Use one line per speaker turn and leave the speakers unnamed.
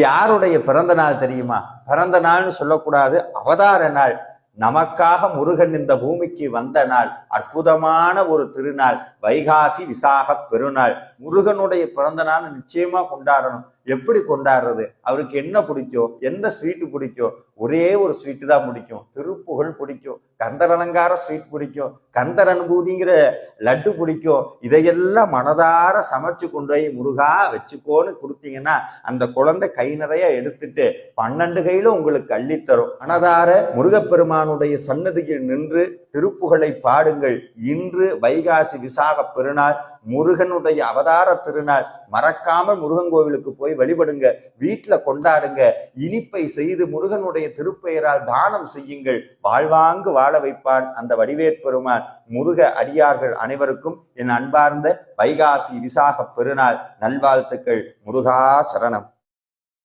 யாருடைய பிறந்த நாள் தெரியுமா? பிறந்த நாள்னு சொல்லக்கூடாது, அவதார நாள். நமக்காக முருகன் இந்த பூமிக்கு வந்த நாள். அற்புதமான ஒரு திருநாள், வைகாசி விசாக பெருநாள். முருகனுடைய பிறந்த நாள் நிச்சயமா கொண்டாடணும். எப்படி கொண்டாடுறது? அவருக்கு என்ன பிடிக்கும்? எந்த ஸ்வீட்டு பிடிக்கும்? ஒரே ஒரு ஸ்வீட்டு தான் பிடிக்கும், திருப்புகழ் பிடிக்கும். கந்தர் அலங்கார ஸ்வீட் பிடிக்கும், கந்தர் அனுபூதிங்கிற லட்டு பிடிக்கும். இதையெல்லாம் மனதார சமைச்சு கொண்டு போய் முருகா வச்சுக்கோன்னு கொடுத்தீங்கன்னா அந்த குழந்தை கை நிறைய எடுத்துட்டு 12 கையில உங்களுக்கு அள்ளித்தரும். மனதார முருகப்பெருமானுடைய சன்னதியில் நின்று திருப்புகழை பாடுங்கள். இன்று வைகாசி விசாக பெருநாள், முருகனுடைய அவதார திருநாள். மறக்காமல் முருகன் கோவிலுக்கு போய் வழிபடுங்க, வீட்டுல கொண்டாடுங்க. இனிப்பை செய்து முருகனுடைய திருப்பெயரால் தானம் செய்யுங்கள். வாழ்வாங்கு வாழ வைப்பான் அந்த வடிவேற்பெருமான். முருக அடியார்கள் அனைவருக்கும் என் அன்பார்ந்த வைகாசி விசாக பெருநாள் நல்வாழ்த்துக்கள். முருகா சரணம்.